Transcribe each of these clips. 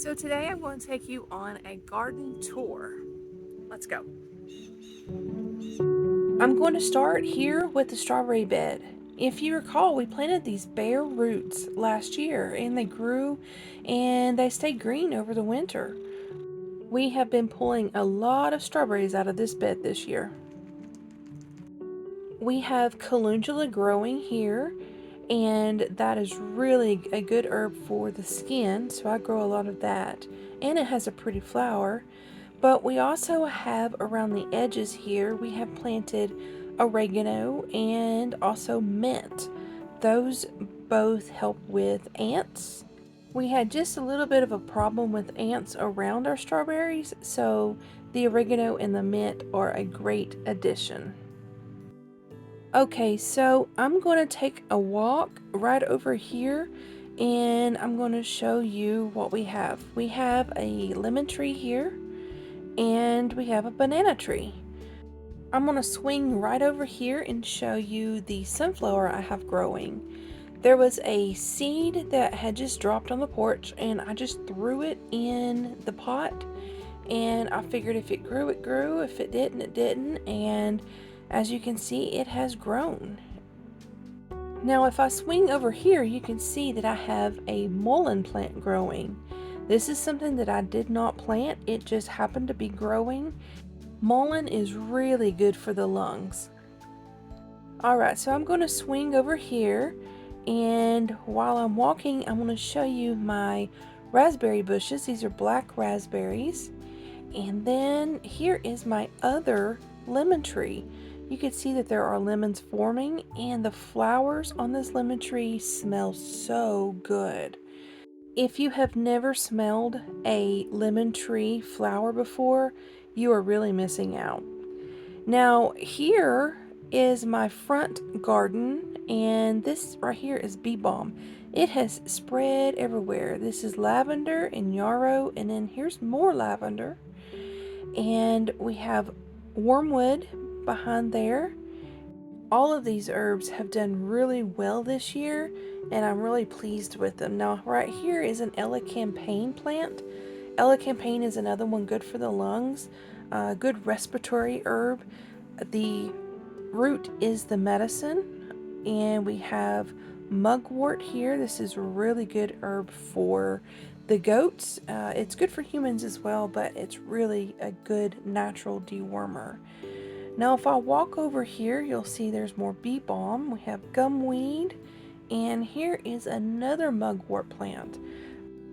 So today I'm going to take you on a garden tour. Let's go. I'm going to start here with the strawberry bed. If you recall, we planted these bare roots last year and they grew and they stayed green over the winter. We have been pulling a lot of strawberries out of this bed this year. We have calendula growing here, and that is really a good herb for the skin, so I grow a lot of that, and it has a pretty flower. But we also have around the edges here, we have planted oregano and also mint. Those both help with ants. We had just a little bit of a problem with ants around our strawberries, so the oregano and the mint are a great addition. Okay, so I'm going to take a walk right over here and I'm going to show you what we have. We have a lemon tree here and we have a banana tree. I'm going to swing right over here and show you the sunflower I have growing. There was a seed that had just dropped on the porch and I just threw it in the pot, and I figured if it grew, it grew. If it didn't, it didn't. And as you can see, it has grown. Now if I swing over here, you can see that I have a mullein plant growing. This is something that I did not plant, it just happened to be growing. Mullein is really good for the lungs. Alright, so I'm going to swing over here, and while I'm walking, I'm going to show you my raspberry bushes. These are black raspberries. And then here is my other lemon tree. You can see that there are lemons forming, and the flowers on this lemon tree smell so good. If you have never smelled a lemon tree flower before, you are really missing out. Now here is my front garden, and this right here is bee balm. It has spread everywhere. This is lavender and yarrow, and then here's more lavender. And we have wormwood behind there. All of these herbs have done really well this year, and I'm really pleased with them. Now right here is an elecampane plant. Elecampane is another one good for the lungs, good respiratory herb. The root is the medicine. And we have mugwort here. This is a really good herb for the goats. It's good for humans as well, but it's really a good natural dewormer. Now if I walk over here, you'll see there's more bee balm. We have gumweed, and here is another mugwort plant.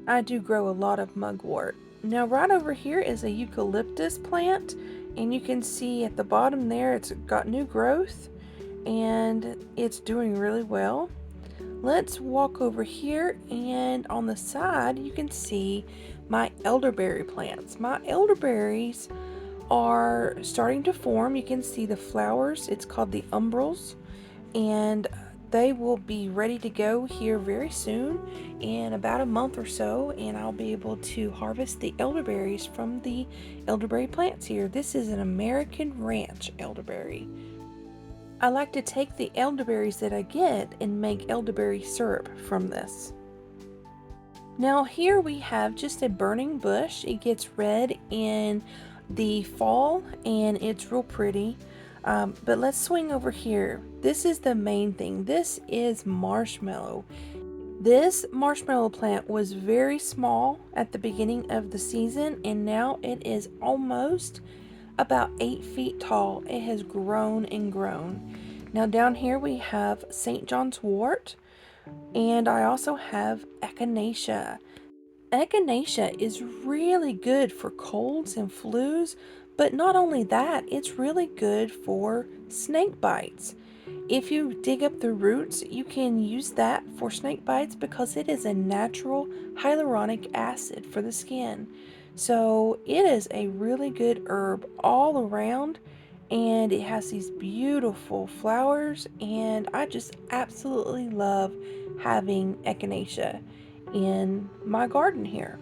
I do grow a lot of mugwort. Now right over here is a eucalyptus plant, and you can see at the bottom there it's got new growth and it's doing really well. Let's walk over here, and on the side you can see my elderberry plants. My elderberries are starting to form. You can see the flowers. It's called the umbrals, and they will be ready to go here very soon, in about a month or so, and I'll be able to harvest the elderberries from the elderberry plants here. This is an American Ranch elderberry. I like to take the elderberries that I get and make elderberry syrup from this. Now here we have just a burning bush. It gets red in the fall and it's real pretty. But let's swing over here. This is the main thing. This is marshmallow. This marshmallow plant was very small at the beginning of the season, and now it is almost about 8 feet tall. It has grown and grown. Now down here we have St. John's wort, and I also have echinacea. Echinacea is really good for colds and flus, but not only that, it's really good for snake bites. If you dig up the roots, you can use that for snake bites because it is a natural hyaluronic acid for the skin. So it is a really good herb all around, and it has these beautiful flowers, and I just absolutely love having echinacea in my garden here.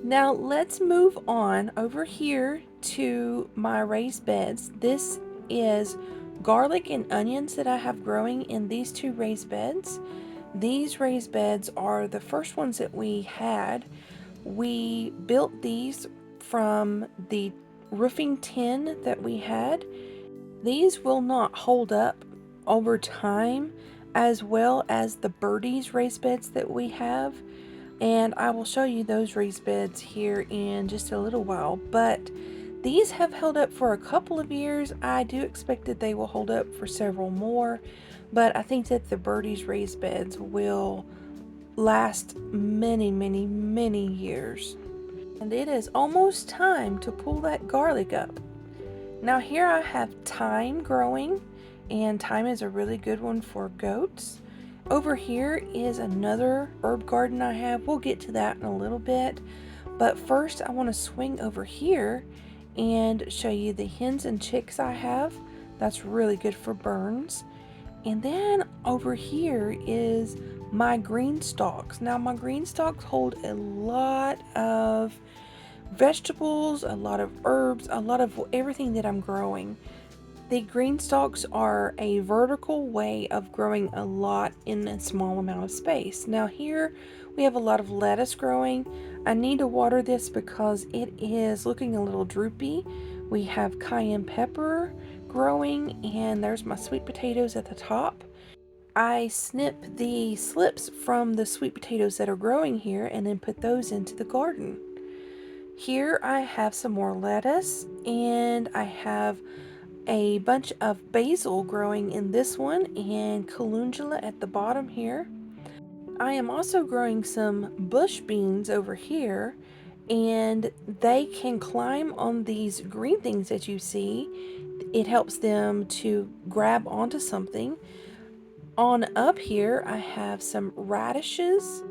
Now let's move on over here to my raised beds. This is garlic and onions that I have growing in these two raised beds. These raised beds are the first ones that we had. we built these from the roofing tin that we had. These will not hold up over time as well as the birdies raised beds that we have, and I will show you those raised beds here in just a little while. But these have held up for a couple of years. I do expect that they will hold up for several more, but I think that the birdies raised beds will last many, many, many years. And it is almost time to pull that garlic up. Now here I have thyme growing, and thyme is a really good one for goats. Over here is another herb garden I have. We'll get to that in a little bit, but first I want to swing over here and show you the hens and chicks I have. That's really good for burns. And then over here is my green stalks. Now my green stalks hold a lot of vegetables, a lot of herbs, a lot of everything that I'm growing. The green stalks are a vertical way of growing a lot in a small amount of space. Now here we have a lot of lettuce growing. I need to water this because it is looking a little droopy. We have cayenne pepper growing, and there's my sweet potatoes at the top. I snip the slips from the sweet potatoes that are growing here and then put those into the garden. Here I have some more lettuce, and I have a bunch of basil growing in this one and calendula at the bottom here. I am also growing some bush beans over here, and they can climb on these green things that you see. It helps them to grab onto something. On up here I have some radishes,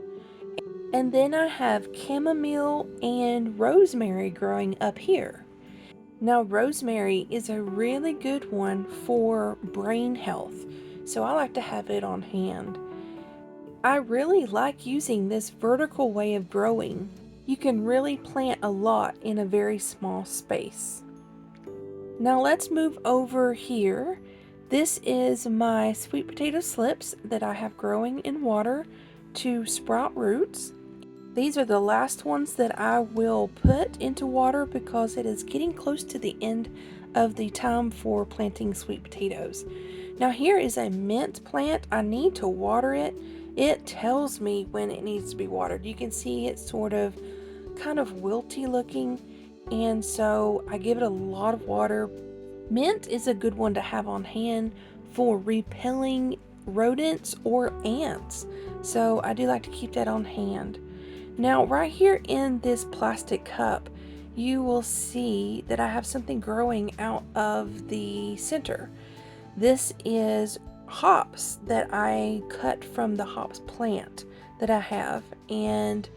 and then I have chamomile and rosemary growing up here. Now rosemary is a really good one for brain health, so I like to have it on hand. I really like using this vertical way of growing. You can really plant a lot in a very small space. Now let's move over here. This is my sweet potato slips that I have growing in water to sprout roots. These are the last ones that I will put into water because it is getting close to the end of the time for planting sweet potatoes. Now here is a mint plant. I need to water it. It tells me when it needs to be watered. You can see it's sort of kind of wilty looking, and so I give it a lot of water. Mint is a good one to have on hand for repelling rodents or ants, so I do like to keep that on hand. Now right here in this plastic cup, you will see that I have something growing out of the center. This is hops that I cut from the hops plant that I have, and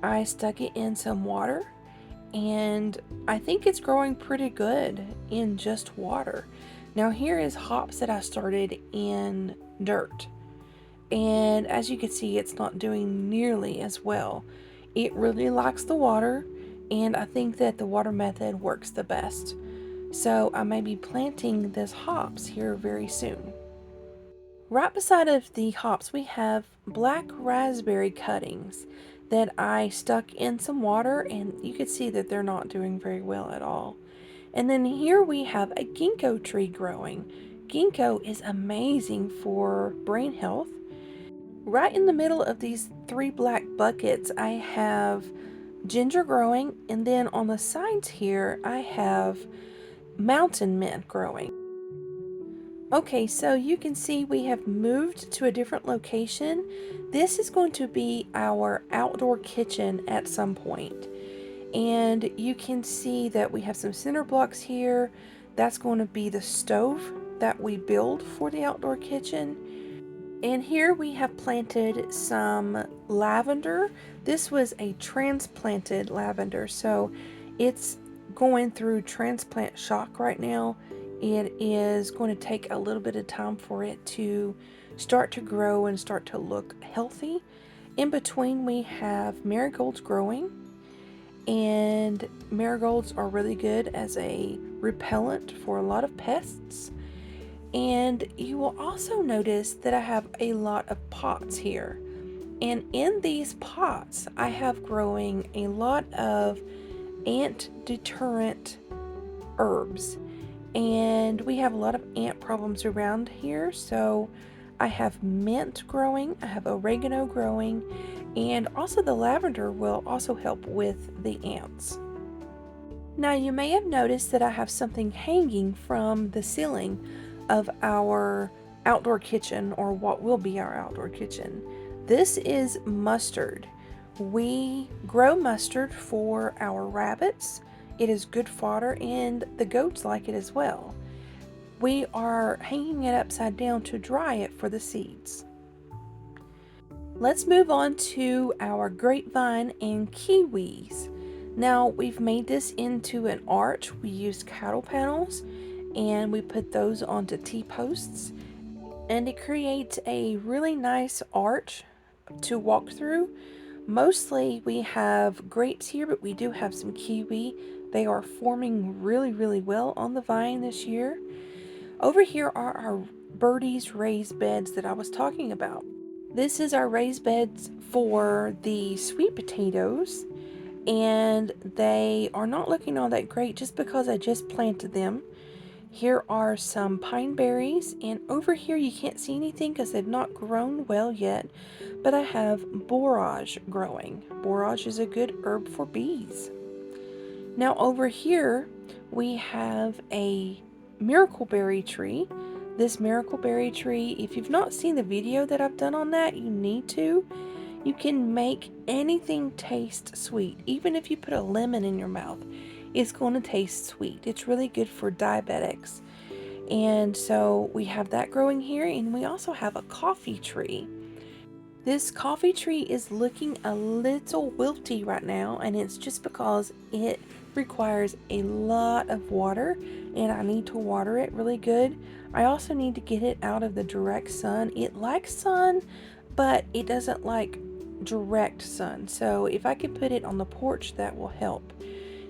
I stuck it in some water, and I think it's growing pretty good in just water. Now here is hops that I started in dirt, and as you can see, it's not doing nearly as well. It really likes the water, and I think that the water method works the best. So I may be planting this hops here very soon. Right beside of the hops, we have black raspberry cuttings that I stuck in some water, and you can see that they're not doing very well at all. And then here we have a ginkgo tree growing. Ginkgo is amazing for brain health. Right in the middle of these three black buckets, I have ginger growing, and then on the sides here, I have mountain mint growing. Okay, so you can see we have moved to a different location. This is going to be our outdoor kitchen at some point. And you can see that we have some cinder blocks here. That's going to be the stove that we build for the outdoor kitchen. And here we have planted some lavender. This was a transplanted lavender, so it's going through transplant shock right now. It is going to take a little bit of time for it to start to grow and start to look healthy. In between, we have marigolds growing, and marigolds are really good as a repellent for a lot of pests. And you will also notice that I have a lot of pots here, And in these pots, I have growing a lot of ant deterrent herbs. And we have a lot of ant problems around here, so I have mint growing, I have oregano growing, and also the lavender will also help with the ants. Now you may have noticed that I have something hanging from the ceiling of our outdoor kitchen, or what will be our outdoor kitchen. This is mustard. We grow mustard for our rabbits. It is good fodder and the goats like it as well. We are hanging it upside down to dry it for the seeds. Let's move on to our grapevine and kiwis. Now we've made this into an arch. We used cattle panels and we put those onto T-posts, and it creates a really nice arch to walk through. Mostly we have grapes here, but we do have some kiwi. They are forming really well on the vine this year. Over here are our birdies raised beds that I was talking about. This is our raised beds for the sweet potatoes, and they are not looking all that great just because I just planted them. Here are some pine berries, and over here you can't see anything because they've not grown well yet, but I have borage growing. Borage is a good herb for bees. Now over here we have a miracleberry tree. This miracleberry tree, if you've not seen the video that I've done on that, you need to. You can make anything taste sweet. Even if you put a lemon in your mouth, it's going to taste sweet. It's really good for diabetics. And so we have that growing here, and we also have a coffee tree. This coffee tree is looking a little wilty right now, and it's just because it requires a lot of water, and I need to water it really good. I also need to get it out of the direct sun. It likes sun, but it doesn't like direct sun. So if I could put it on the porch, that will help.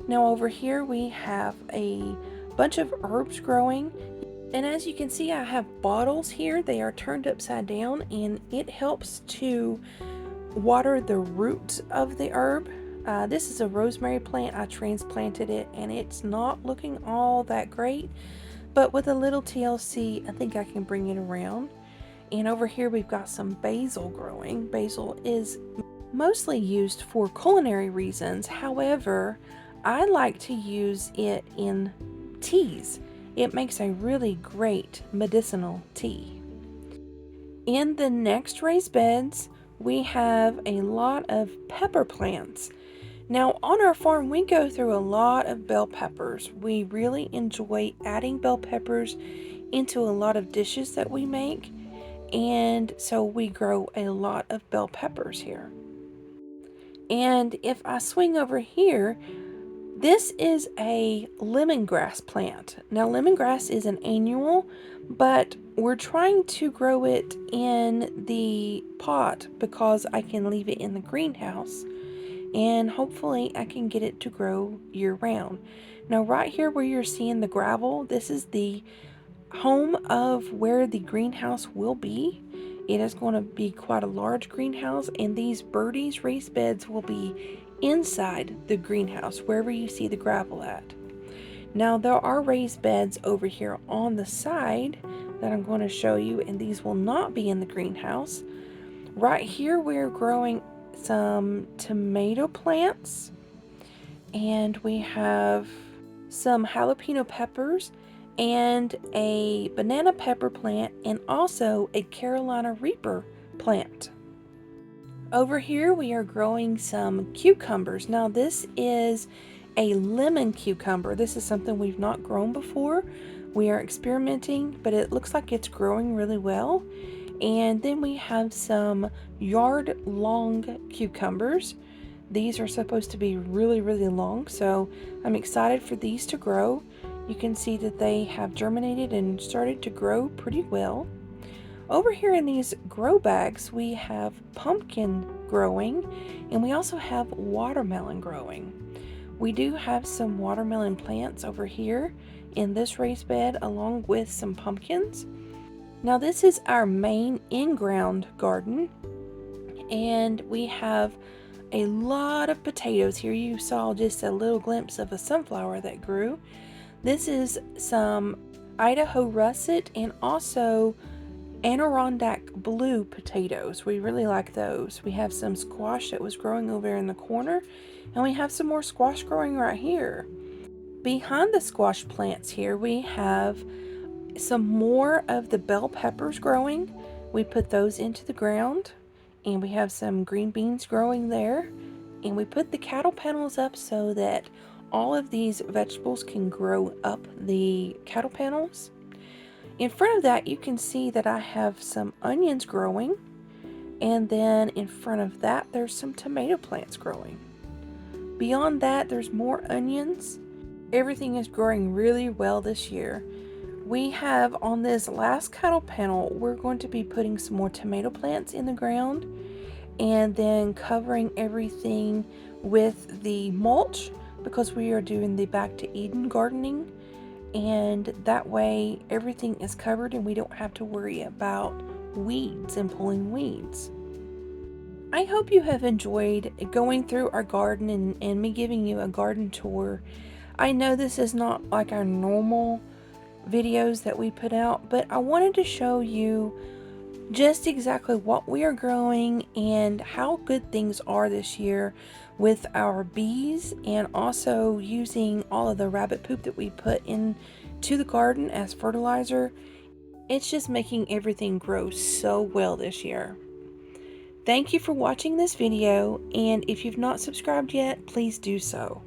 Now over here we have a bunch of herbs growing. And as you can see, I have bottles here. They are turned upside down, and it helps to water the roots of the herb. This is a rosemary plant. I transplanted it, and it's not looking all that great. But with a little TLC, I think I can bring it around. And over here we've got some basil growing. Basil is mostly used for culinary reasons. However, I like to use it in teas. It makes a really great medicinal tea. In the next raised beds, we have a lot of pepper plants. Now on our farm, we go through a lot of bell peppers. We really enjoy adding bell peppers into a lot of dishes that we make. And so we grow a lot of bell peppers here. And if I swing over here, this is a lemongrass plant. Now lemongrass is an annual, but we're trying to grow it in the pot because I can leave it in the greenhouse, and hopefully I can get it to grow year round. Now right here where you're seeing the gravel, this is the home of where the greenhouse will be. It is going to be quite a large greenhouse, and these birdies raised beds will be inside the greenhouse, wherever you see the gravel at. Now there are raised beds over here on the side that I'm going to show you, and these will not be in the greenhouse. Right here we're growing some tomato plants, and we have some jalapeno peppers and a banana pepper plant, and also a Carolina Reaper plant. Over here we are growing some cucumbers. Now this is a lemon cucumber. This is something we've not grown before. We are experimenting, but it looks like it's growing really well. And then we have some yard long cucumbers. These are supposed to be really long, so I'm excited for these to grow. You can see that they have germinated and started to grow pretty well. Over here in these grow bags, we have pumpkin growing, and we also have watermelon growing. We do have some watermelon plants over here in this raised bed, along with some pumpkins. Now this is our main in-ground garden, And we have a lot of potatoes here. You saw just a little glimpse of a sunflower that grew. This is some Idaho russet and also Adirondack blue potatoes. We really like those. We have some squash that was growing over there in the corner, and we have some more squash growing right here. Behind the squash plants here, we have some more of the bell peppers growing. We put those into the ground, and we have some green beans growing there. And we put the cattle panels up so that all of these vegetables can grow up the cattle panels. In front of that, you can see that I have some onions growing, and then in front of that, there's some tomato plants growing. Beyond that, there's more onions. Everything is growing really well this year. We have on this last cattle panel, we're going to be putting some more tomato plants in the ground and then covering everything with the mulch because we are doing the Back to Eden gardening. And that way everything is covered and we don't have to worry about weeds and pulling weeds. I hope you have enjoyed going through our garden and me giving you a garden tour. I know this is not like our normal videos that we put out, but I wanted to show you just exactly what we are growing and how good things are this year with our bees, and also using all of the rabbit poop that we put into the garden as fertilizer. It's just making everything grow so well this year. Thank you for watching this video, and if you've not subscribed yet, please do so.